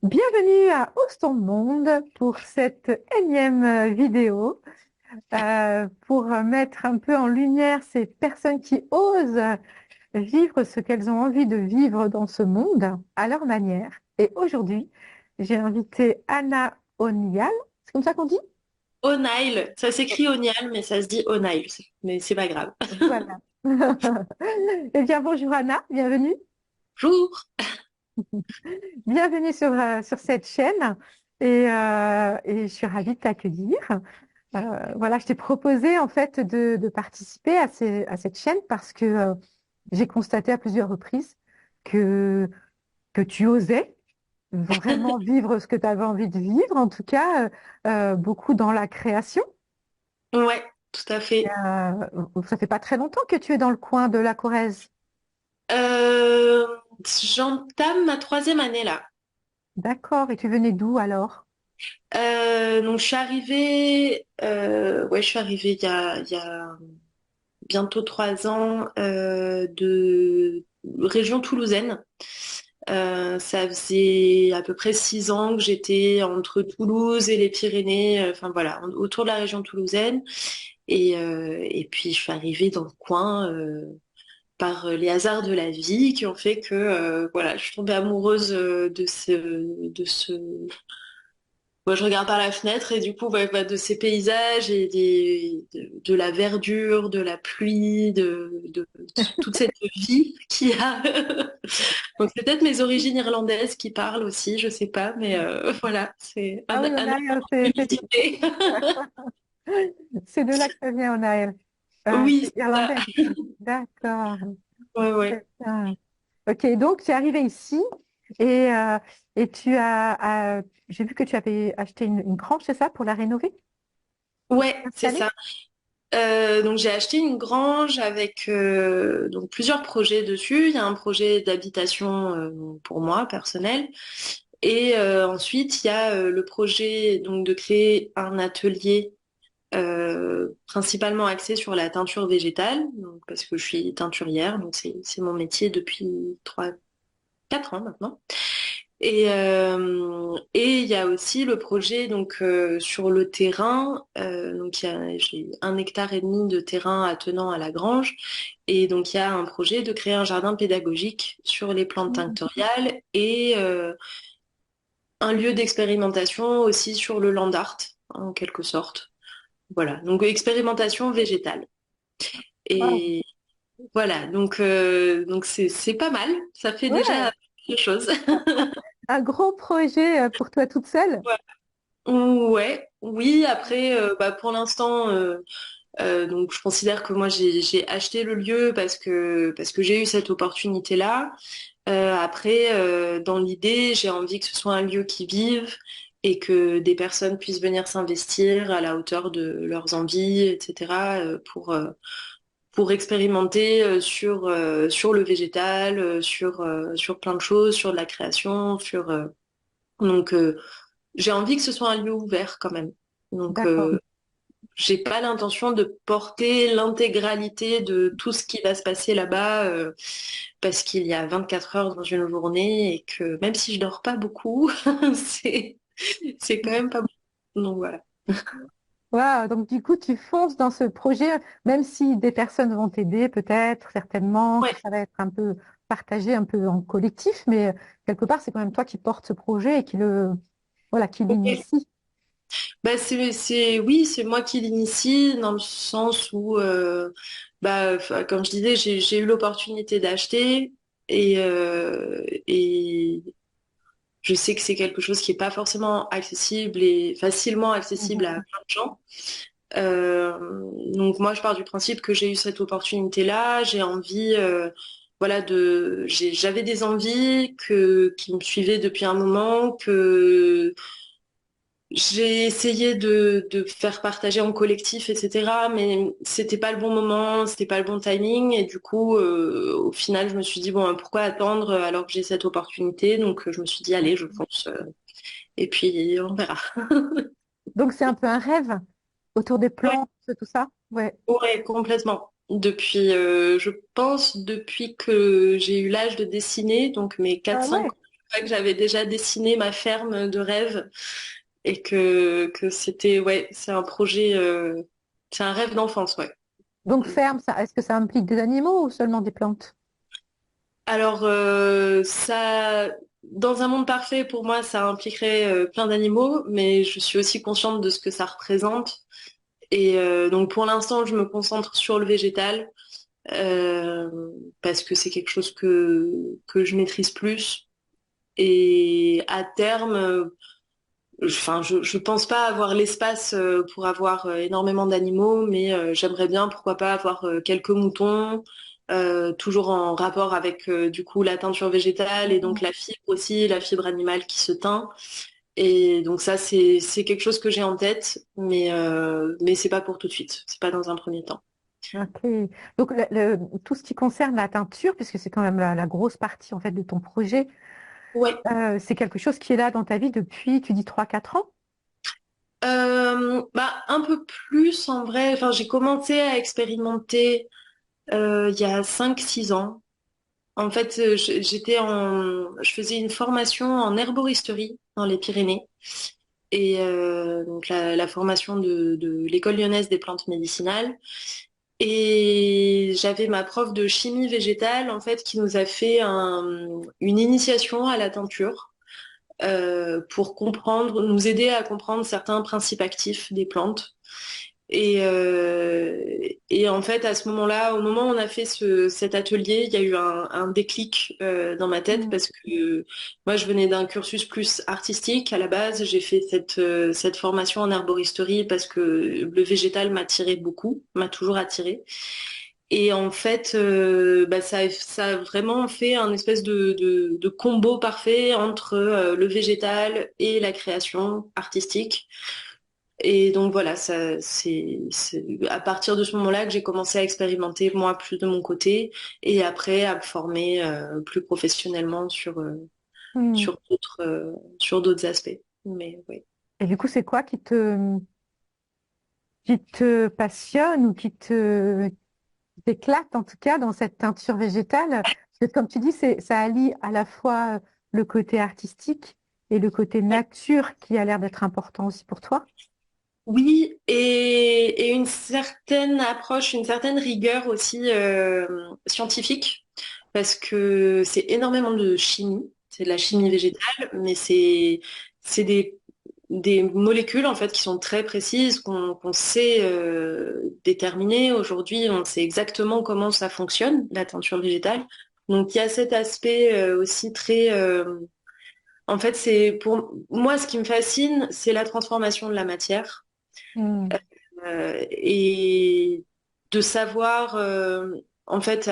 Bienvenue à Ose ton monde pour cette énième vidéo, pour mettre un peu en lumière ces personnes qui osent vivre ce qu'elles ont envie de vivre dans ce monde à leur manière. Et aujourd'hui, j'ai invité Anna O'Neill. C'est comme ça qu'on dit? O'Neill, ça s'écrit O'Neill, mais ça se dit O'Neill, mais c'est pas grave. Voilà. Eh bien, bonjour Anna, bienvenue. Bonjour. Bienvenue sur cette chaîne et je suis ravie de t'accueillir. Voilà, je t'ai proposé en fait de participer à cette chaîne parce que j'ai constaté à plusieurs reprises que, que tu osais vraiment vivre ce que tu avais envie de vivre, en tout cas beaucoup dans la création. Ouais, tout à Et, fait. ça fait pas très longtemps que tu es dans le coin de la Corrèze. Euh, J'entame ma troisième année là. D'accord, et tu venais d'où alors? Donc je suis arrivée il y a bientôt 3 ans de région toulousaine. Ça faisait à peu près 6 ans que j'étais entre Toulouse et les Pyrénées, enfin voilà, autour de la région toulousaine. Et puis je suis arrivée dans le coin par les hasards de la vie qui ont fait que voilà, je suis tombée amoureuse de ce. Moi, je regarde par la fenêtre et du coup, de ces paysages et de la verdure, de la pluie, de toute cette vie qu'il y a. Donc c'est peut-être mes origines irlandaises qui parlent aussi, je sais pas, mais voilà, c'est Ah oui, un Onaël, humidité. c'est de là que ça vient, Onaël. Oui, C'est c'est ça. irlandais. D'accord. Ouais, ouais. Très bien. Ok, donc tu es arrivé ici et, euh, et j'ai vu que tu avais acheté une grange, c'est ça, pour la rénover, Ouais, c'est installer? ça. Donc j'ai acheté une grange avec donc plusieurs projets dessus. Il y a un projet d'habitation pour moi personnel et ensuite il y a le projet donc de créer un atelier principalement axé sur la teinture végétale, donc, parce que je suis teinturière, donc c'est mon métier depuis 3 4 ans maintenant. Et il y a aussi le projet donc sur le terrain. Donc j'ai 1,5 hectare de terrain attenant à la grange. Et donc il y a un projet de créer un jardin pédagogique sur les plantes Mhm. tinctoriales et un lieu d'expérimentation aussi sur le land art, en quelque sorte. Voilà, donc expérimentation végétale. Wow. Et voilà, donc c'est pas mal. Ça fait Ouais, déjà quelque chose. un gros projet pour toi toute seule. Ouais, oui, après, pour l'instant, donc je considère que moi j'ai acheté le lieu parce que j'ai eu cette opportunité-là. Après, dans l'idée, j'ai envie que ce soit un lieu qui vive et que des personnes puissent venir s'investir à la hauteur de leurs envies, etc., pour expérimenter sur le végétal, sur plein de choses, sur de la création, donc j'ai envie que ce soit un lieu ouvert quand même. Donc, D'accord. j'ai pas l'intention de porter l'intégralité de tout ce qui va se passer là-bas parce qu'il y a 24 heures dans une journée et que même si je dors pas beaucoup, c'est c'est quand même pas beaucoup. Donc voilà. Wow, donc du coup, tu fonces dans ce projet, même si des personnes vont t'aider, peut-être, certainement, que Ouais. ça va être un peu partagé, un peu en collectif, mais quelque part, c'est quand même toi qui portes ce projet et voilà, qui Ok. l'initie. Oui, c'est moi qui l'initie dans le sens où, comme je disais, j'ai eu l'opportunité d'acheter et je sais que c'est quelque chose qui est pas forcément accessible et facilement accessible à Mhm. plein de gens. Euh, donc moi, je pars du principe que j'ai eu cette opportunité-là, j'ai envie, voilà, j'avais des envies qui me suivaient depuis un moment, que j'ai essayé de faire partager en collectif, etc. Mais c'était pas le bon moment, c'était pas le bon timing. Et du coup, au final, je me suis dit, bon, pourquoi attendre alors que j'ai cette opportunité? Donc, je me suis dit, allez, je fonce. Et puis, on verra. Donc, c'est un peu un rêve autour des Ouais, plantes, tout ça. Ouais. ouais, complètement. Depuis, je pense, depuis que j'ai eu l'âge de dessiner, donc mes quatre Ah cinq ouais. ans. fois que j'avais déjà dessiné ma ferme de rêve et que c'était, ouais, c'est un projet, c'est un rêve d'enfance, ouais. Donc ferme, est-ce que ça implique des animaux ou seulement des plantes? Alors, ça, dans un monde parfait, pour moi, ça impliquerait plein d'animaux, mais je suis aussi consciente de ce que ça représente. Et donc, pour l'instant, je me concentre sur le végétal euh, parce que c'est quelque chose que je maîtrise plus. Et à terme, enfin, je pense pas avoir l'espace pour avoir énormément d'animaux, mais j'aimerais bien, pourquoi pas, avoir quelques moutons, toujours en rapport avec du coup la teinture végétale et donc la fibre aussi, la fibre animale qui se teint. Et donc ça, c'est quelque chose que j'ai en tête, mais c'est pas pour tout de suite, c'est pas dans un premier temps. Ok. Donc tout ce qui concerne la teinture, puisque c'est quand même la grosse partie en fait de ton projet, Ouais. c'est quelque chose qui est là dans ta vie depuis, tu dis 3 4 ans? Bah, un peu plus en vrai. Enfin, j'ai commencé à expérimenter il y a 5 6 ans. En fait, je faisais une formation en herboristerie dans les Pyrénées et donc la formation de l'école lyonnaise des plantes médicinales. Et j'avais ma prof de chimie végétale en fait qui nous a fait une initiation à la teinture pour comprendre, nous aider à comprendre certains principes actifs des plantes. Et en fait, à ce moment-là, au moment où on a fait cet atelier, il y a eu un déclic dans ma tête Mm. parce que moi, je venais d'un cursus plus artistique à la base. J'ai fait cette formation en herboristerie parce que le végétal m'attirait beaucoup, m'a toujours attiré. Et en fait, bah, ça a vraiment fait un espèce de combo parfait entre le végétal et la création artistique. Et donc voilà, c'est à partir de ce moment-là que j'ai commencé à expérimenter moi plus de mon côté et après à me former plus professionnellement Mm. sur d'autres aspects. Mais oui. Et du coup, c'est quoi qui te passionne ou qui t'éclate en tout cas dans cette teinture végétale? Parce que comme tu dis, ça allie à la fois le côté artistique et le côté nature qui a l'air d'être important aussi pour toi. Oui, et une certaine approche, une certaine rigueur aussi scientifique, parce que c'est énormément de chimie, c'est de la chimie végétale, mais c'est des molécules en fait qui sont très précises, qu'on sait déterminer. Aujourd'hui, on sait exactement comment ça fonctionne, la teinture végétale. Donc il y a cet aspect aussi très en fait, c'est pour moi ce qui me fascine, c'est la transformation de la matière Mm. et de savoir, en fait,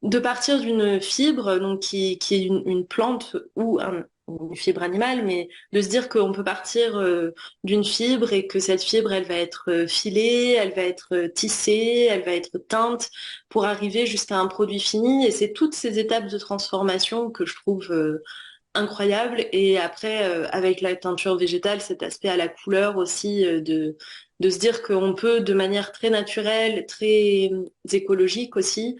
de partir d'une fibre, donc qui est une plante ou une fibre animale, mais de se dire qu'on peut partir d'une fibre et que cette fibre, elle va être filée, elle va être tissée, elle va être teinte pour arriver jusqu'à un produit fini. Et c'est toutes ces étapes de transformation que je trouve incroyable. Et après, avec la teinture végétale, cet aspect à la couleur aussi, de se dire qu'on peut, de manière très naturelle, très écologique aussi,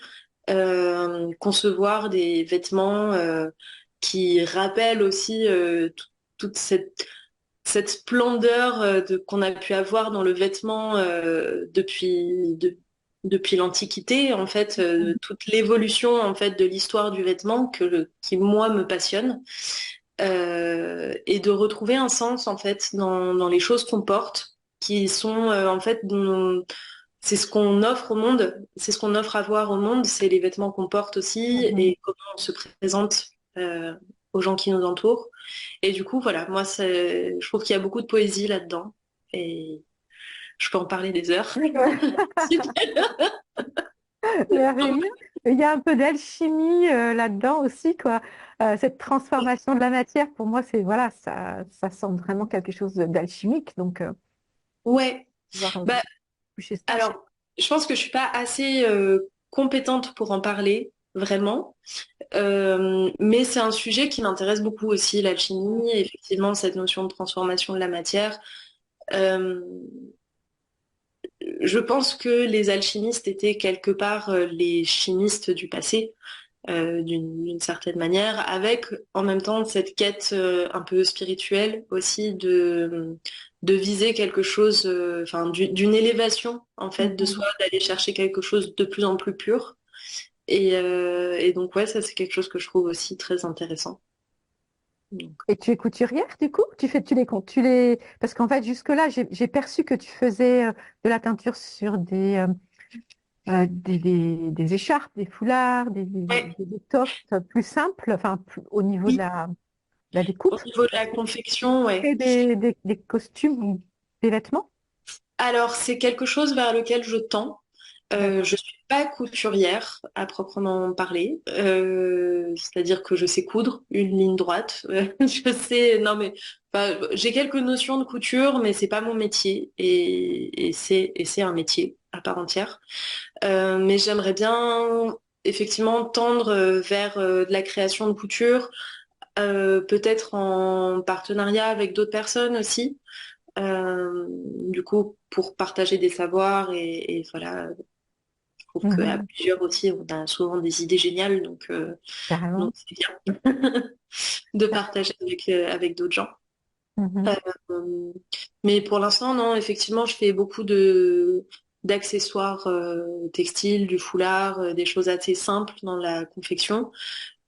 concevoir des vêtements qui rappellent aussi toute cette splendeur qu'on a pu avoir dans le vêtement depuis l'Antiquité, en fait, toute l'évolution en fait de l'histoire du vêtement qui moi me passionne et de retrouver un sens en fait dans les choses qu'on porte, qui sont en fait c'est ce qu'on offre au monde, c'est ce qu'on offre à voir au monde, c'est les vêtements qu'on porte aussi Mhm. et comment on se présente aux gens qui nous entourent. Et du coup, voilà, moi, je trouve qu'il y a beaucoup de poésie là-dedans et je peux en parler des heures. Merveilleux. Il y a un peu d'alchimie là-dedans aussi, quoi. Cette transformation de la matière, pour moi, c'est voilà, ça sent vraiment quelque chose d'alchimique. Donc, Ouais, voir bah toucher ça. alors, je pense que je suis pas assez compétente pour en parler vraiment. Mais c'est un sujet qui m'intéresse beaucoup aussi, l'alchimie, et effectivement, cette notion de transformation de la matière. Euh, je pense que les alchimistes étaient quelque part les chimistes du passé, d'une certaine manière, avec en même temps cette quête un peu spirituelle aussi de viser quelque chose, enfin d'une élévation en fait de Mhm. soi, d'aller chercher quelque chose de plus en plus pur. Et donc ouais, ça c'est quelque chose que je trouve aussi très intéressant. Donc, Et tu es couturière du coup? Tu les comptes, parce qu'en fait jusque-là j'ai perçu que tu faisais de la teinture sur des écharpes, des foulards, ouais, des tops plus simples, enfin au niveau de oui, la au découpe. niveau de la Est-ce que tu confection, ouais. fais des costumes ou des vêtements? Alors, c'est quelque chose vers lequel je tends. D'accord. Je suis pas couturière à proprement parler, c'est-à-dire que je sais coudre une ligne droite. Je sais, non mais, enfin, j'ai quelques notions de couture, mais c'est pas mon métier et c'est un métier à part entière. Mais j'aimerais bien effectivement tendre vers de la création de couture, peut-être en partenariat avec d'autres personnes aussi. Du coup, pour partager des savoirs et voilà, je trouve qu'à Mhm. plusieurs aussi, on a souvent des idées géniales, donc Carrément. c'est bien de partager avec d'autres gens. Mhm. Euh, mais pour l'instant, non, effectivement, je fais beaucoup d'accessoires textiles, du foulard, des choses assez simples dans la confection.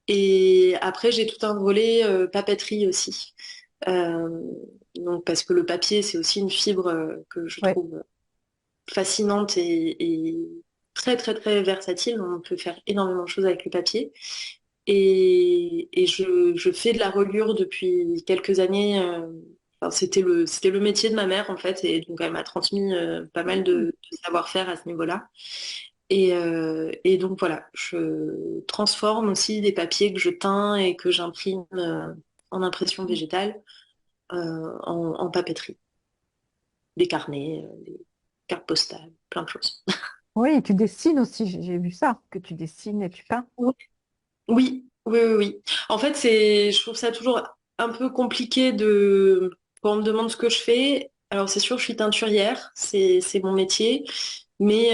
Et après, j'ai tout un volet papeterie aussi. Euh, donc parce que le papier, c'est aussi une fibre que je Ouais. trouve fascinante et très très très versatile. On peut faire énormément de choses avec le papier. Et je fais de la reliure depuis quelques années. Enfin, c'était le métier de ma mère en fait, et donc elle m'a transmis pas mal de savoir-faire à ce niveau-là. Et donc voilà, je transforme aussi des papiers que je teins et que j'imprime en impression végétale en papeterie, des carnets, des cartes postales, plein de choses. Oui, et tu dessines aussi, j'ai vu ça, que tu dessines et tu peins. Oui, oui, oui, oui. En fait, je trouve ça toujours un peu compliqué quand on me demande ce que je fais. Alors, c'est sûr, je suis teinturière, c'est mon métier, mais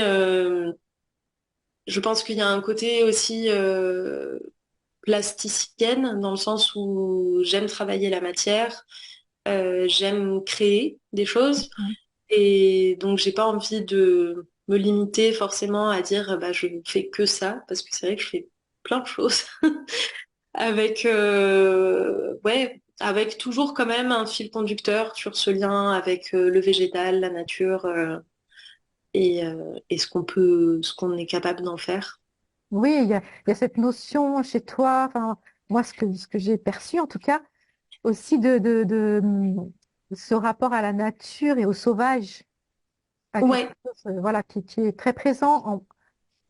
je pense qu'il y a un côté aussi plasticienne dans le sens où j'aime travailler la matière, j'aime créer des choses, Mhm. et donc j'ai pas envie de me limiter forcément à dire bah je fais que ça, parce que c'est vrai que je fais plein de choses. Avec ouais, avec toujours quand même un fil conducteur sur ce lien avec le végétal, la nature et ce qu'on est capable d'en faire. Oui, il y a cette notion chez toi, enfin, moi, ce que j'ai perçu en tout cas, aussi de ce rapport à la nature et au sauvage, à quelque Ouais, chose voilà, qui est très présent,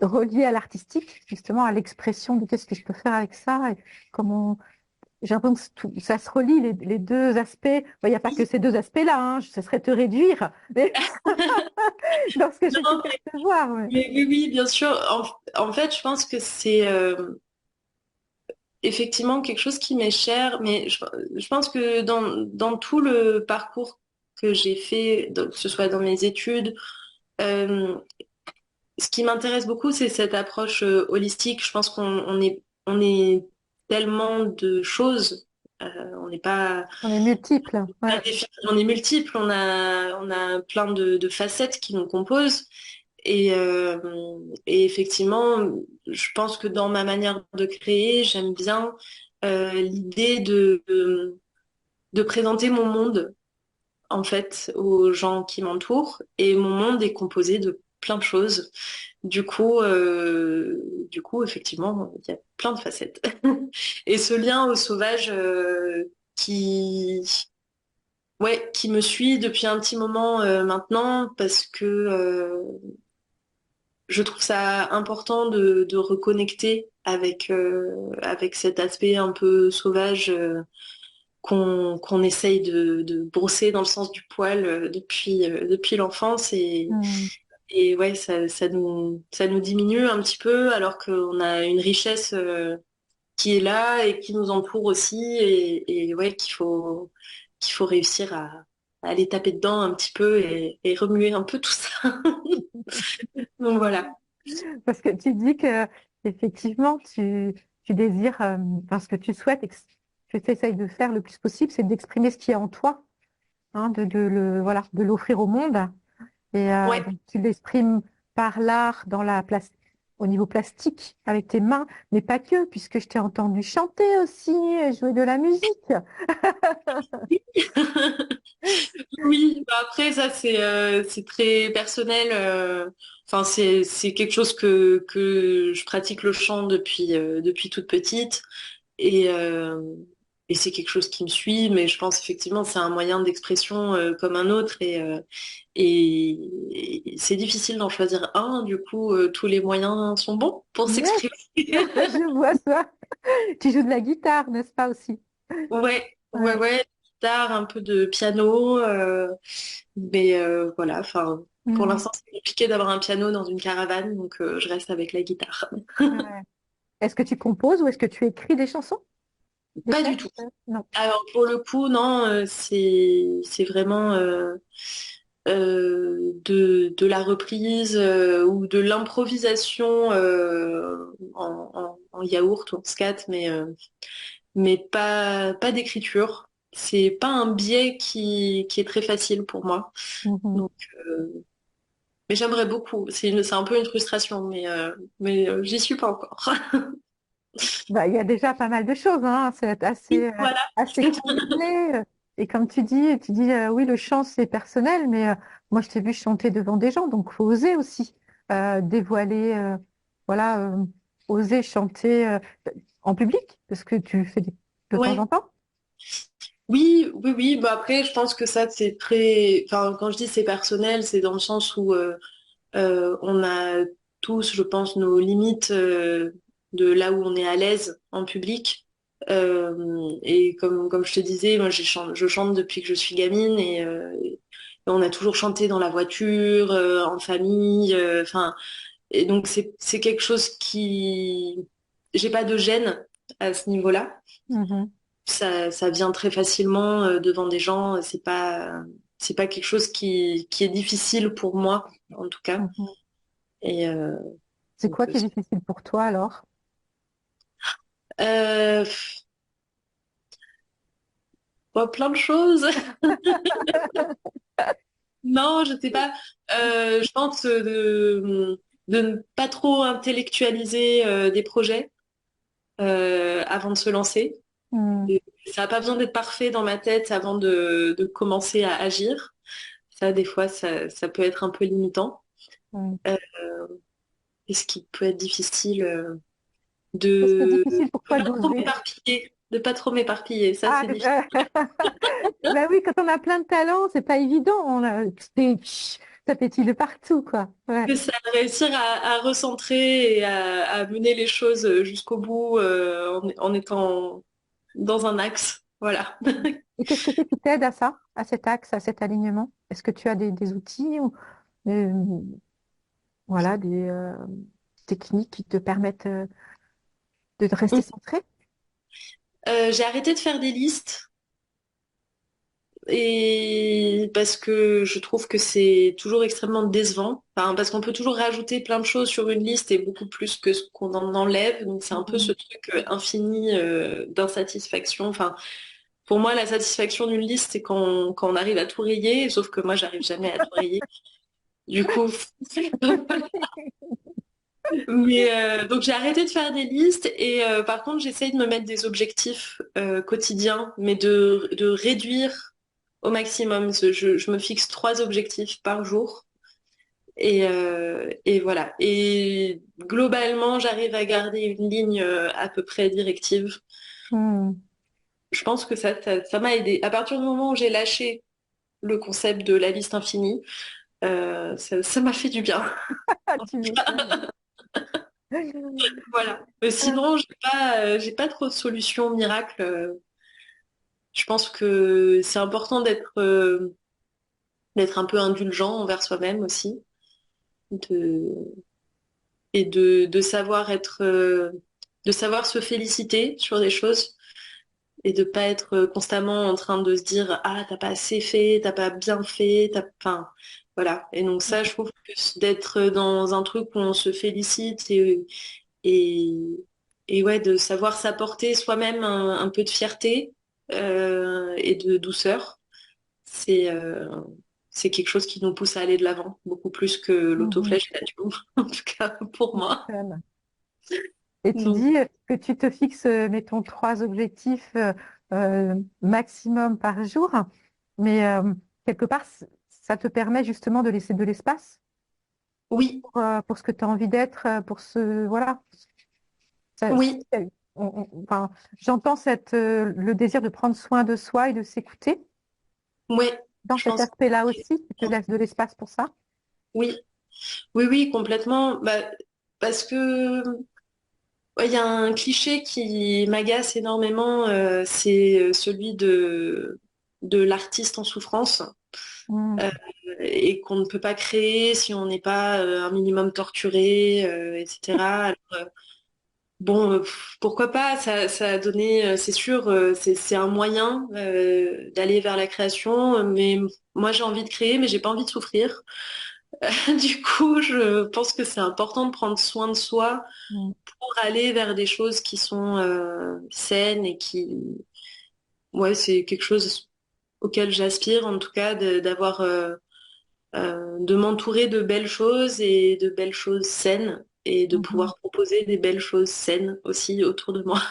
relié à l'artistique, justement, à l'expression de qu'est-ce que je peux faire avec ça, et comment, j'ai l'impression que ça se relie, les deux aspects. Bon, il n'y a pas que ces deux aspects-là, hein, ça serait te réduire, mais dans ce que j'ai pu non, percevoir. Ouais. mais oui, oui, bien sûr. En fait, je pense que c'est effectivement quelque chose qui m'est cher, mais je pense que dans tout le parcours que j'ai fait, que ce soit dans mes études, euh, ce qui m'intéresse beaucoup, c'est cette approche holistique. Je pense on est tellement de choses. On n'est pas, On est multiples. pas Ouais. on est multiples. On a plein de facettes qui nous composent. Et effectivement, je pense que dans ma manière de créer, j'aime bien l'idée de présenter mon monde en fait aux gens qui m'entourent. Et mon monde est composé de plein de choses. Du coup, effectivement, il y a plein de facettes. Et ce lien au sauvage qui, ouais, qui me suit depuis un petit moment maintenant, parce que je trouve ça important de reconnecter avec cet aspect un peu sauvage qu'on essaye de brosser dans le sens du poil depuis l'enfance. Hmm. Et ouais, ça nous diminue un petit peu alors qu'on a une richesse qui est là et qui nous entoure aussi et ouais, qu'il faut réussir à aller taper dedans un petit peu et remuer un peu tout ça. Donc voilà. Parce que tu dis que effectivement, tu désires, enfin, ce que tu souhaites, et que tu essayes de faire le plus possible, c'est d'exprimer ce qui est en toi, hein, voilà, de l'offrir au monde. Et Ouais. donc, tu l'exprimes par l'art au niveau plastique, avec tes mains, mais pas que, puisque je t'ai entendu chanter aussi, et jouer de la musique. Oui, bah après ça c'est très personnel. Enfin c'est quelque chose que je pratique le chant depuis toute petite et euh, et c'est quelque chose qui me suit. Mais je pense effectivement c'est un moyen d'expression comme un autre et c'est difficile d'en choisir un. Du coup tous les moyens sont bons pour Yes, s'exprimer. je vois ça. Tu joues de la guitare, n'est-ce pas aussi? Ouais ouais Ouais. ouais. Guitare, un peu de piano. Mais voilà, enfin, pour Mhm. l'instant, c'est compliqué d'avoir un piano dans une caravane, donc je reste avec la guitare. Ouais. Est-ce que tu composes ou est-ce que tu écris des chansons, des Pas du tout. textes? Non. Alors pour le coup, non, c'est vraiment de la reprise ou de l'improvisation en yaourt ou en scat, mais pas d'écriture. C'est pas un biais qui est très facile pour moi. Mhm. Donc, mais j'aimerais beaucoup. C'est un peu une frustration, mais j'y suis pas encore. Bah, il y a déjà pas mal de choses, hein. C'est assez, Voilà. assez comblé. Et comme tu dis oui, le chant, c'est personnel, mais moi, je t'ai vu chanter devant des gens, donc faut oser aussi dévoiler, voilà, oser chanter en public, parce que tu fais de temps Ouais. en temps. Oui, oui, oui. Bah après, je pense que ça, c'est très. Enfin, quand je dis c'est personnel, c'est dans le sens où on a tous, je pense, nos limites de là où on est à l'aise en public. Et comme je te disais, moi, je chante depuis que je suis gamine et on a toujours chanté dans la voiture, en famille. Enfin, et donc c'est quelque chose qui, j'ai pas de gêne à ce niveau-là. Mhm. Ça vient très facilement devant des gens. C'est pas quelque chose qui est difficile pour moi, en tout cas. Mhm. Et C'est donc, quoi qui est difficile pour toi alors? euh, plein de choses. Non, je sais pas. Je pense de ne pas trop intellectualiser des projets avant de se lancer. Mhm. Et ça n'a pas besoin d'être parfait dans ma tête avant de commencer à agir. Ça, des fois, ça peut être un peu limitant. Mhm. Euh, et ce qui peut être difficile Est-ce que c'est de difficile pour toi pas trop d'oser? m'éparpiller. De pas trop m'éparpiller. Ça, Ah, c'est difficile. bah oui, quand on a plein de talents, c'est pas évident. Ça pétille de partout, quoi. Ouais. C'est ça, réussir à recentrer et à mener les choses jusqu'au bout en étant dans un axe. Voilà. Et qu'est-ce que c'est qui t'aide à ça, à cet axe, à cet alignement? Est-ce que tu as des outils ou euh, voilà, des techniques qui te permettent de rester centré? J'ai arrêté de faire des listes et parce que je trouve que c'est toujours extrêmement décevant. Enfin, parce qu'on peut toujours rajouter plein de choses sur une liste et beaucoup plus que ce qu'on en enlève. Donc c'est un peu ce Mhm. truc infini d'insatisfaction. Enfin, pour moi, la satisfaction d'une liste, c'est quand on arrive à tout rayer, sauf que moi, j'arrive jamais à tout rayer. Du coup, donc j'ai arrêté de faire des listes et par contre, j'essaye de me mettre des objectifs quotidiens, mais de réduire au maximum. Je me fixe 3 objectifs par jour et voilà. Et globalement, j'arrive à garder une ligne à peu près directive. Hmm. Je pense que ça m'a aidé. À partir du moment où j'ai lâché le concept de la liste infinie, ça m'a fait du bien. Ah, tu m'étonnes. Voilà. Sinon, j'ai pas trop de solutions miracles. Je pense que c'est important d'être un peu indulgent envers soi-même aussi, de, et de savoir de savoir se féliciter sur des choses et de pas être constamment en train de se dire ah t'as pas assez fait, t'as pas bien fait, enfin voilà. Et donc ça, je trouve que d'être dans un truc où on se félicite et, et ouais, de savoir s'apporter soi-même un peu de fierté et de douceur, c'est c'est quelque chose qui nous pousse à aller de l'avant, beaucoup plus que Mhm. l'autoflagellation, en tout cas pour Tu moi. m'étonnes. Et tu Donc, dis que tu te fixes, mettons, 3 objectifs maximum par jour, mais quelque part, ça te permet justement de laisser de l'espace oui, pour ce que tu as envie d'être, pour ce... Voilà. oui, Enfin, j'entends le désir de prendre soin de soi et de s'écouter. ouais, Dans je cet pense. aspect-là aussi, tu te laisses de l'espace pour ça. Oui, oui, oui, complètement. Bah, parce que ouais, il y a un cliché qui m'agace énormément, c'est celui de l'artiste en souffrance, Mm. euh, et qu'on ne peut pas créer si on n'est pas un minimum torturé, etc. Alors, bon, pourquoi pas, ça a donné, c'est sûr, c'est un moyen d'aller vers la création, mais moi j'ai envie de créer, mais j'ai pas envie de souffrir. Du coup, je pense que c'est important de prendre soin de soi Mm. pour aller vers des choses qui sont saines et qui, ouais, c'est quelque chose auquel j'aspire, en tout cas, d'avoir, de m'entourer de belles choses et de belles choses saines et de Mhm. pouvoir proposer des belles choses saines aussi autour de moi.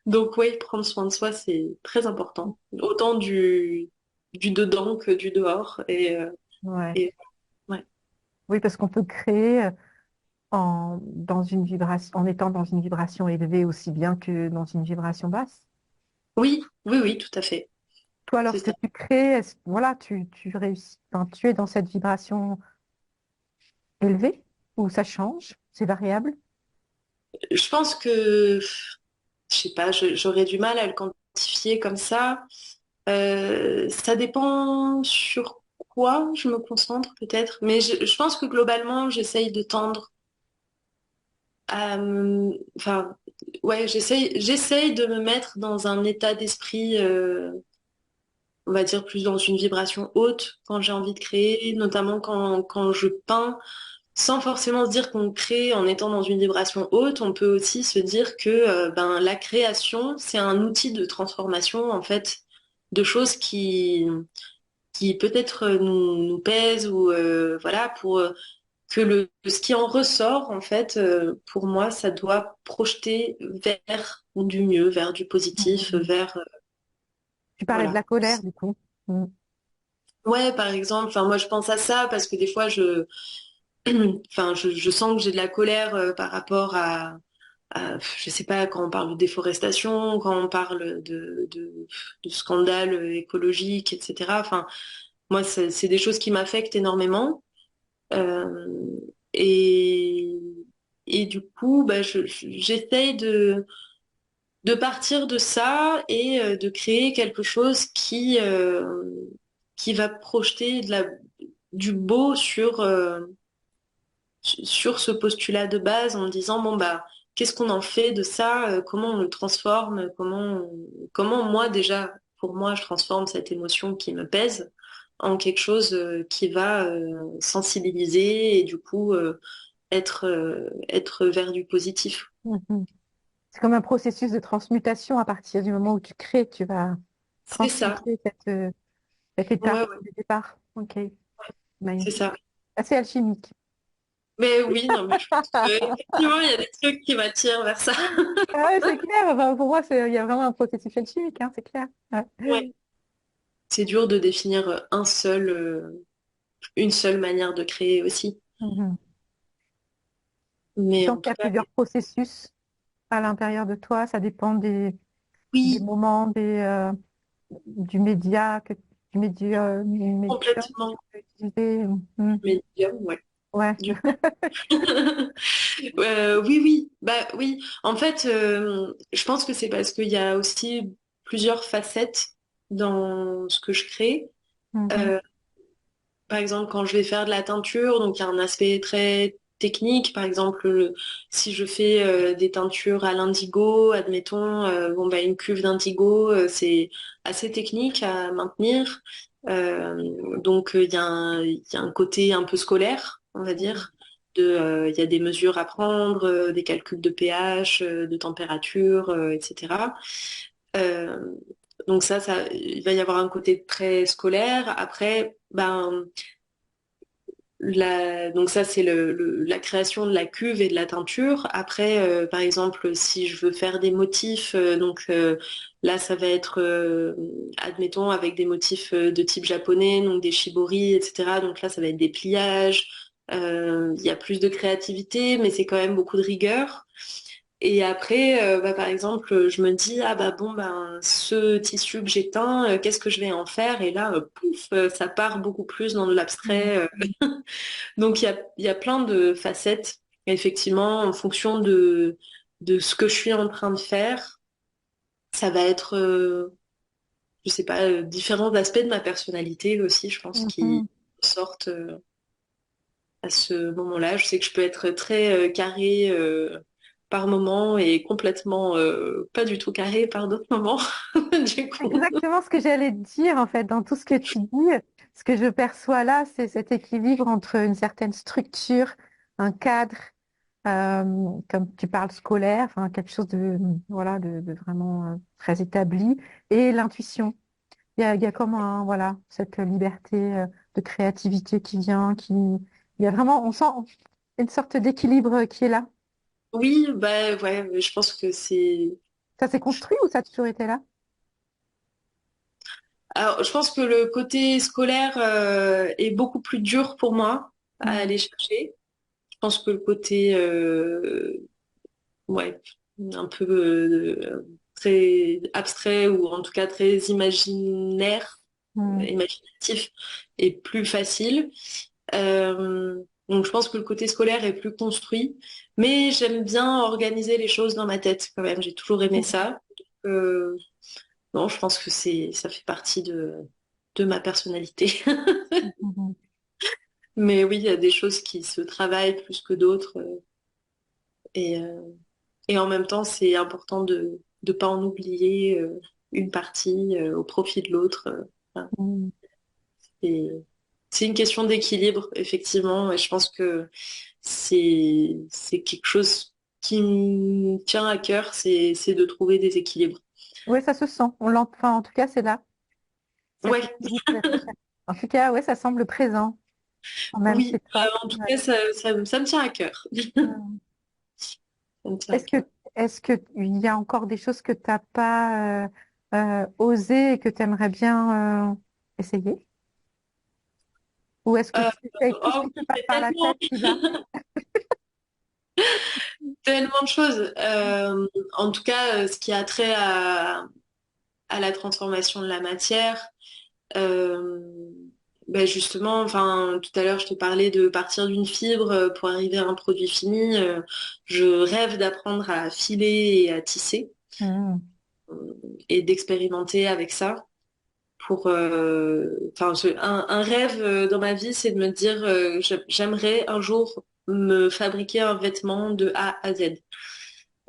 Donc, ouais, prendre soin de soi, c'est très important. Autant du dedans que du dehors. Ouais. Et ouais. Oui, parce qu'on peut créer dans une vibration, en étant dans une vibration élevée aussi bien que dans une vibration basse. Oui, oui, oui, tout à fait. Toi, C'est lorsque ça. tu crées, voilà, tu réussis, enfin, tu es dans cette vibration élevée ou ça change, c'est variable. Je pense que, je sais pas, j'aurais du mal à le quantifier comme ça. Ça dépend sur quoi je me concentre peut-être, mais je pense que globalement, j'essaye de tendre à, enfin, ouais, j'essaye de me mettre dans un état d'esprit, on va dire plus dans une vibration haute quand j'ai envie de créer, notamment quand je peins. Sans forcément se dire qu'on crée en étant dans une vibration haute, on peut aussi se dire que ben, la création, c'est un outil de transformation en fait de choses qui peut-être nous pèsent ou voilà pour que ce qui en ressort en fait pour moi ça doit projeter vers du mieux, vers du positif, Mhm. vers Tu parlais de voilà. la colère, du coup. Mm. Ouais, par exemple, enfin moi je pense à ça parce que des fois enfin je sens que j'ai de la colère par rapport je sais pas, quand on parle de déforestation, quand on parle de scandales écologiques, etc. Enfin, moi, c'est des choses qui m'affectent énormément. Euh, et, et du coup, bah, j'essaye de partir de ça et de créer quelque chose qui va projeter du beau sur ce postulat de base en me disant, bon, bah, qu'est-ce qu'on en fait de ça? Comment on le transforme? Comment moi, déjà, pour moi, je transforme cette émotion qui me pèse en quelque chose qui va sensibiliser et du coup être vers du positif. Mhm. C'est comme un processus de transmutation. À partir du moment où tu crées, tu vas C'est ça. transmuter cette Ouais, étape ouais, de départ. Ok, c'est magnifique. ça. Assez alchimique. Mais oui, non, mais je pense que effectivement, il y a des trucs qui m'attirent vers ça. Ah ouais, c'est clair. Enfin, pour moi, il y a vraiment un processus alchimique, hein, c'est clair. Ouais. Ouais. C'est dur de définir une seule manière de créer aussi. Mhm. Tu Mais sens en qu'il y tout a cas, plusieurs processus à l'intérieur de toi. Ça dépend des oui, moments, du média, du médium que tu complètement. peux utiliser. Mhm. Médium, ouais. Ouais. Du coup. Oui, oui, bah oui. En fait, je pense que c'est parce qu'il y a aussi plusieurs facettes dans ce que je crée. Mhm. Euh, Par exemple, quand je vais faire de la teinture, donc il y a un aspect très technique. Par exemple, si je fais des teintures à l'indigo, admettons, bon bah une cuve d'indigo, c'est assez technique à maintenir. Donc il y a un côté un peu scolaire, on va dire, il y a des mesures à prendre, des calculs de pH, de température, etc. Euh, donc il va y avoir un côté très scolaire. Après, ben, donc ça, c'est la création de la cuve et de la teinture. Après, par exemple, si je veux faire des motifs, là, ça va être, admettons, avec des motifs de type japonais, donc des shibori, etc. Donc là, ça va être des pliages. Il y a plus de créativité, mais c'est quand même beaucoup de rigueur. Et après, par exemple, je me dis, ah bah bon, ben, ce tissu que j'ai teint, qu'est-ce que je vais en faire? Et là, pouf, ça part beaucoup plus dans de l'abstrait. Donc il y a plein de facettes, effectivement, en fonction de ce que je suis en train de faire. Ça va être, je sais pas, différents aspects de ma personnalité aussi, je pense, qui Mhm. sortent à ce moment-là. Je sais que je peux être très carrée par moment et complètement pas du tout carrée par d'autres moments. Du coup, Exactement ce que j'allais te dire, en fait, dans tout ce que tu dis. Ce que je perçois là, c'est cet équilibre entre une certaine structure, un cadre, comme tu parles scolaire, enfin, quelque chose de, voilà, de vraiment très établi, et l'intuition. Il y a comme voilà, cette liberté de créativité qui vient, il y a vraiment, on sent une sorte d'équilibre qui est là. oui, bah ouais, je pense que c'est. Ça s'est construit ou ça a toujours été là? Alors, je pense que le côté scolaire est beaucoup plus dur pour moi à Mm. aller chercher. Je pense que le côté, ouais, un peu très abstrait ou en tout cas très imaginaire, Mm. imaginatif est plus facile. Donc je pense que le côté scolaire est plus construit, mais j'aime bien organiser les choses dans ma tête quand même. J'ai toujours aimé ça. Euh, non, je pense que ça fait partie de ma personnalité. Mhm. Mais oui, il y a des choses qui se travaillent plus que d'autres. Et, euh, et en même temps, c'est important de ne pas en oublier une partie au profit de l'autre. Voilà. Mm. Et c'est une question d'équilibre, effectivement. Et je pense que c'est quelque chose qui me tient à cœur, c'est de trouver des équilibres. Oui, ça se sent. Enfin, en tout cas, c'est là. Cet Ouais, équilibre est recherché. En tout cas, ouais, ça semble présent quand même chez oui. toi. En tout Ouais. cas, ça me tient à cœur. Mm. Ça me tient à Est-ce cœur. est-ce que il y a encore des choses que tu n'as pas osé et que tu aimerais bien essayer? Ou est-ce que Euh, tu essayes tout ce oh qui te oui, passe mais par la tellement, tête, tu vas? tellement de choses. En tout cas, ce qui a trait à la transformation de la matière. Euh, ben justement, enfin, tout à l'heure, je te parlais de partir d'une fibre pour arriver à un produit fini. Je rêve d'apprendre à filer et à tisser Mm. et d'expérimenter avec ça. Enfin, un rêve dans ma vie, c'est de me dire, j'aimerais un jour me fabriquer un vêtement de A à Z.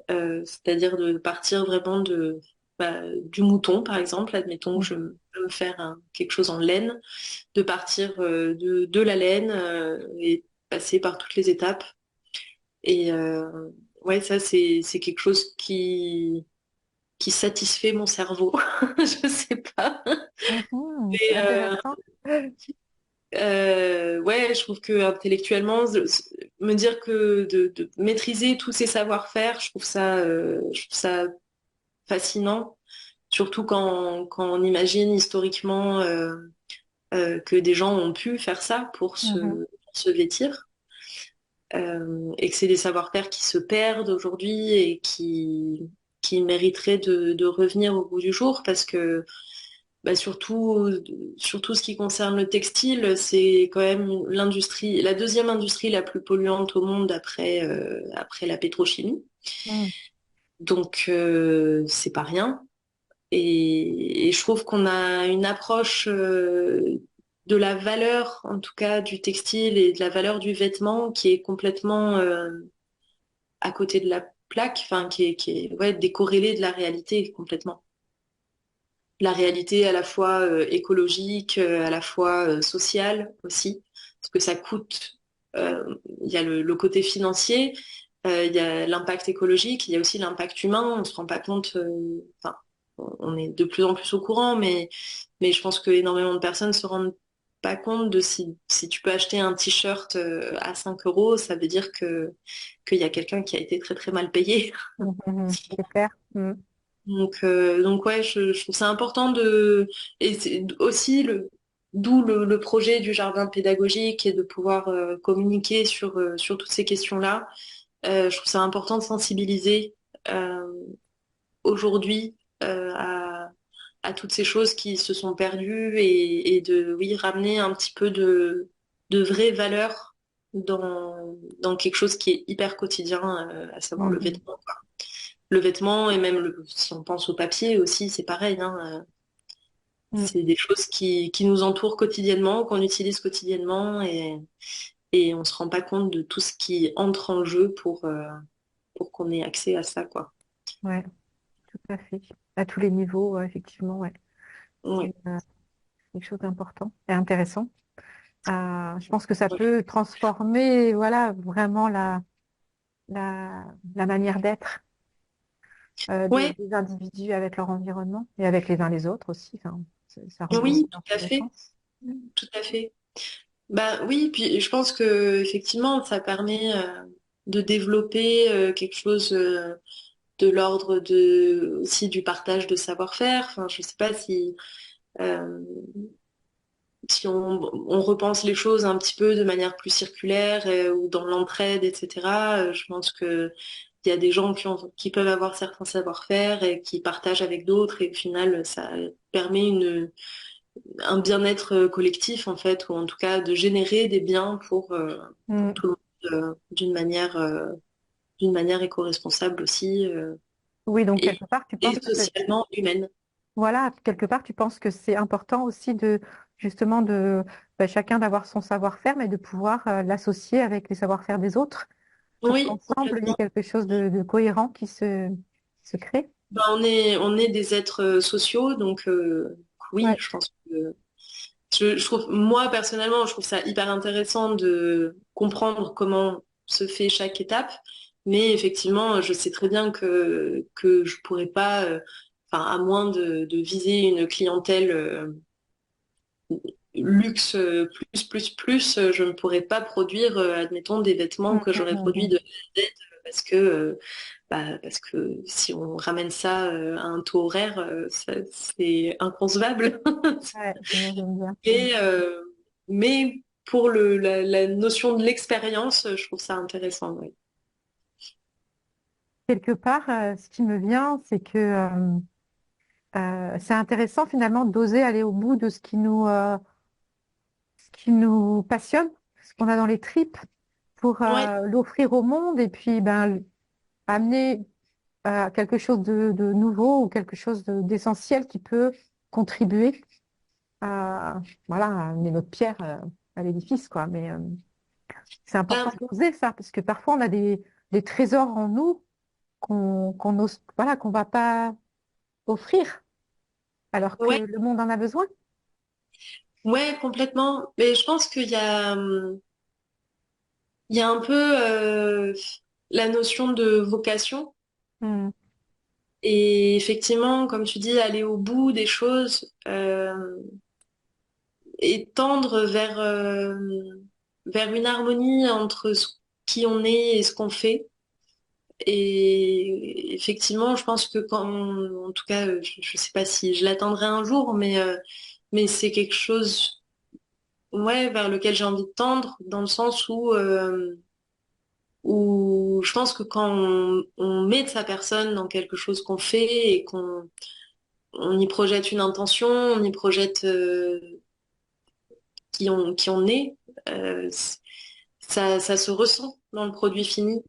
C'est-à-dire de partir vraiment du mouton, par exemple. Admettons que je veux me faire quelque chose en laine, de partir de la laine et passer par toutes les étapes. Et ouais, ça, c'est quelque chose qui satisfait mon cerveau. Je sais pas. Mhm. C'est Et, intéressant. ouais, je trouve que intellectuellement, me dire que de maîtriser tous ces savoir-faire, je trouve ça fascinant. Surtout quand on imagine historiquement que des gens ont pu faire ça Mhm. pour se vêtir, et que c'est des savoir-faire qui se perdent aujourd'hui et qui mériteraient de revenir au goût du jour parce que bah, surtout ce qui concerne le textile, c'est quand même l'industrie, la deuxième industrie la plus polluante au monde après la pétrochimie. Mhm. Donc c'est pas rien. Et je trouve qu'on a une approche de la valeur, en tout cas du textile et de la valeur du vêtement qui est complètement à côté de la plaque, enfin qui est ouais, décorrélée de la réalité complètement. La réalité à la fois écologique, à la fois sociale aussi, parce que ça coûte. il y a le côté financier, il y a l'impact écologique, il y a aussi l'impact humain. On se rend pas compte, enfin, on est de plus en plus au courant, mais je pense que énormément de personnes se rendent pas compte de si tu peux acheter un t-shirt à 5 euros, ça veut dire qu'il y a quelqu'un qui a été très très mal payé. C'est clair. Mm. Donc ouais, je trouve ça important et c'est aussi d'où le projet du jardin pédagogique et de pouvoir communiquer sur toutes ces questions-là. Je trouve ça important de sensibiliser euh, aujourd'hui à toutes ces choses qui se sont perdues et de, oui, ramener un petit peu de vraies valeurs dans quelque chose qui est hyper quotidien, à savoir le Mm. vêtement. Le vêtement et même si on pense au papier aussi, c'est pareil, hein, Mm. c'est des choses qui nous entourent quotidiennement, qu'on utilise quotidiennement et on se rend pas compte de tout ce qui entre en jeu pour qu'on ait accès à ça, quoi. Ouais, tout à fait. À tous les niveaux, ouais, effectivement, ouais. Oui, C'est quelque chose d'important et intéressant. Je pense que ça peut transformer, voilà, vraiment la manière d'être ouais, des individus avec leur environnement et avec les uns les autres aussi. Enfin, ça rebondit oui, dans tout tous à les fait, sens. tout à fait. Bah oui, puis je pense que effectivement, ça permet de développer quelque chose de l'ordre de aussi du partage de savoir-faire. Enfin, je sais pas euh, si on repense les choses un petit peu de manière plus circulaire ou dans l'entraide, etc., je pense que il y a des gens qui peuvent avoir certains savoir-faire et qui partagent avec d'autres et au final, ça permet un bien-être collectif en fait, ou en tout cas de générer des biens pour Mm. tout le monde d'une manière éco-responsable aussi Oui, donc et, quelque part, tu et penses que socialement humaine. voilà, quelque part, tu penses que c'est important aussi de justement de chacun d'avoir son savoir-faire, mais de pouvoir l'associer avec les savoir-faire des autres pour Oui, qu'ensemble, il y ait complètement. quelque chose de cohérent qui se crée. Ben, on est des êtres sociaux, donc oui, Ouais. je pense que je trouve, moi personnellement, je trouve ça hyper intéressant de comprendre comment se fait chaque étape, mais effectivement, je sais très bien que je pourrais pas, enfin, à moins de viser une clientèle luxe je ne pourrais pas produire, admettons, des vêtements Mm, que mm, j'aurais mm, produits mm. de Z parce que si on ramène ça à un taux horaire, c'est inconcevable. Ouais, j'imagine bien. Mm. Mais, mais pour la notion de l'expérience, je trouve ça intéressant. Oui. Quelque part, ce qui me vient, c'est que c'est intéressant finalement d'oser aller au bout de ce qui nous passionne, ce qu'on a dans les tripes, pour Ouais, l'offrir au monde et puis ben, amener quelque chose de nouveau ou quelque chose d'essentiel qui peut contribuer à, voilà, à amener notre pierre à l'édifice, quoi. Mais c'est important ben, d'oser ça, parce que parfois on a des trésors en nous qu'on ose, voilà, qu'on va pas offrir, alors que ouais, le monde en a besoin. ouais, complètement. Mais je pense il y a un peu la notion de vocation. Hmm. Et effectivement, comme tu dis, aller au bout des choses et tendre vers une harmonie entre qui on est et ce qu'on fait. Et effectivement, je pense que en tout cas, je sais pas si je l'atteindrai un jour, mais c'est quelque chose, ouais, vers lequel j'ai envie de tendre, dans le sens où je pense que quand on met de sa personne dans quelque chose qu'on fait et qu'on on y projette une intention, on y projette qui on est, euh, ça se ressent dans le produit fini.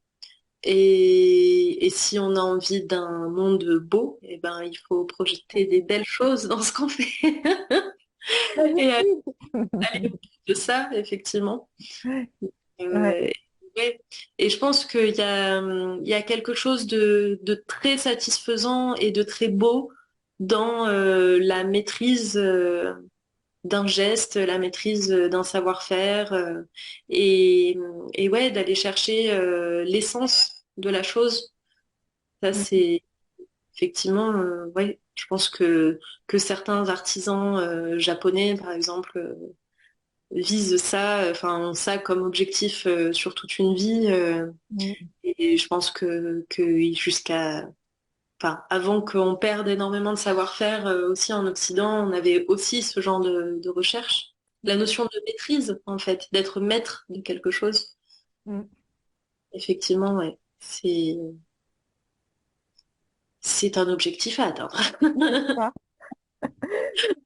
Et si on a envie d'un monde beau, eh ben, il faut projeter des belles choses dans ce qu'on fait. Et Magnifique. aller au bout de ça, effectivement. Ouais. Euh, ouais. Et je pense il y a quelque chose de très satisfaisant et de très beau dans la maîtrise. d'un geste, la maîtrise d'un savoir-faire, et ouais, d'aller chercher l'essence de la chose. Ça, Mhm. c'est effectivement, ouais, je pense que certains artisans japonais, par exemple, visent ça, enfin, ont ça comme objectif sur toute une vie. Et je pense que jusqu'à, enfin, avant qu'on perde énormément de savoir-faire aussi en Occident, on avait aussi ce genre de recherche. La Mhm. notion de maîtrise, en fait, d'être maître de quelque chose. Mhm. Effectivement, ouais, c'est un objectif à atteindre. C'est ça.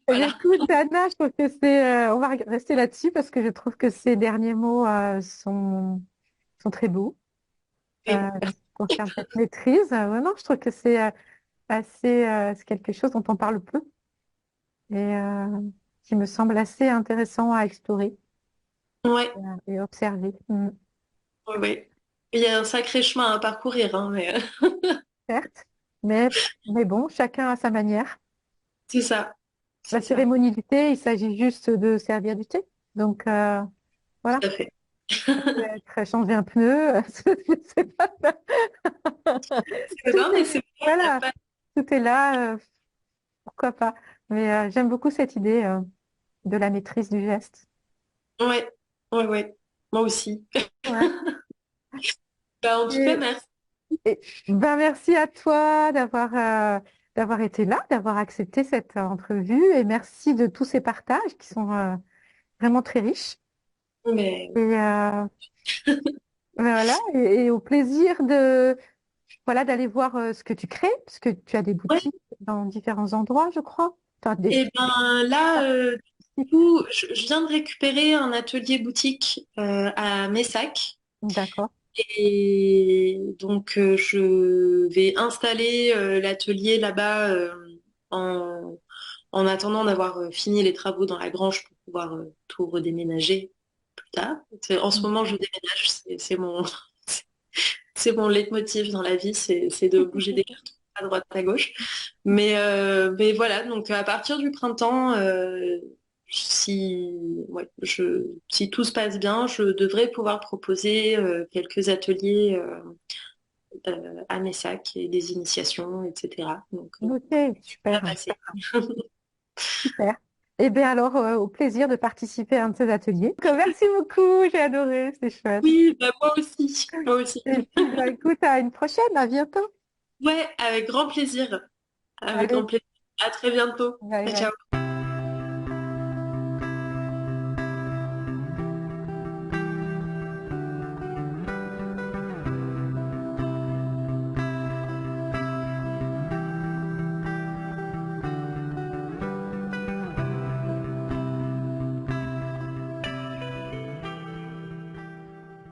Eh bien, Voilà. écoute, Anna, je trouve que on va rester là-dessus parce que je trouve que ces derniers mots sont très beaux. Oui, Ce qui concerne cette maîtrise. Vraiment, je trouve que c'est quelque chose dont on parle peu et qui me semble assez intéressant à explorer ouais, et observer. ouais, ouais. Il y a un sacré chemin à parcourir, hein, mais Certes, mais bon, chacun à sa manière. c'est ça, La c'est ça, cérémonie du thé, il s'agit juste de servir du thé. Donc, voilà, tout à fait. ça peut être changer un pneu. Je sais pas. Tout Non, mais est, c'est vrai, il y a voilà, pas. tout est là, pourquoi pas. Mais j'aime beaucoup cette idée de la maîtrise du geste. Ouais, ouais, ouais. Moi aussi. Ouais. Bah, en tout cas, Et, merci. ben, merci à toi d'avoir été là, d'avoir accepté cette entrevue et merci de tous ces partages qui sont vraiment très riches. Mais Et voilà, et au plaisir voilà, d'aller voir ce que tu crées, parce que tu as des ouais, boutiques dans différents endroits, je crois. T'as et ben là, du boutiques. coup, je viens de récupérer un atelier boutique à Messac. D'accord. Et donc, je vais installer l'atelier là-bas en, en attendant d'avoir fini les travaux dans la grange pour pouvoir tout redéménager plus tard. En ce moment, je déménage, c'est mon, c'est mon leitmotiv dans la vie, c'est de bouger des cartons à droite à gauche. Mais voilà, donc à partir du printemps, si, ouais, si tout se passe bien, je devrais pouvoir proposer quelques ateliers à Messac et des initiations, etc. Donc, Ok, ça va super, passer. super. Eh bien alors, au plaisir de participer à un de ces ateliers. Donc, merci beaucoup, j'ai adoré, c'est chouette. Oui, bah, moi aussi, moi aussi. Et puis, bah, écoute, à une prochaine, à bientôt. Ouais, avec grand plaisir. Avec grand Allez, plaisir. À très bientôt. bye Ciao. bye.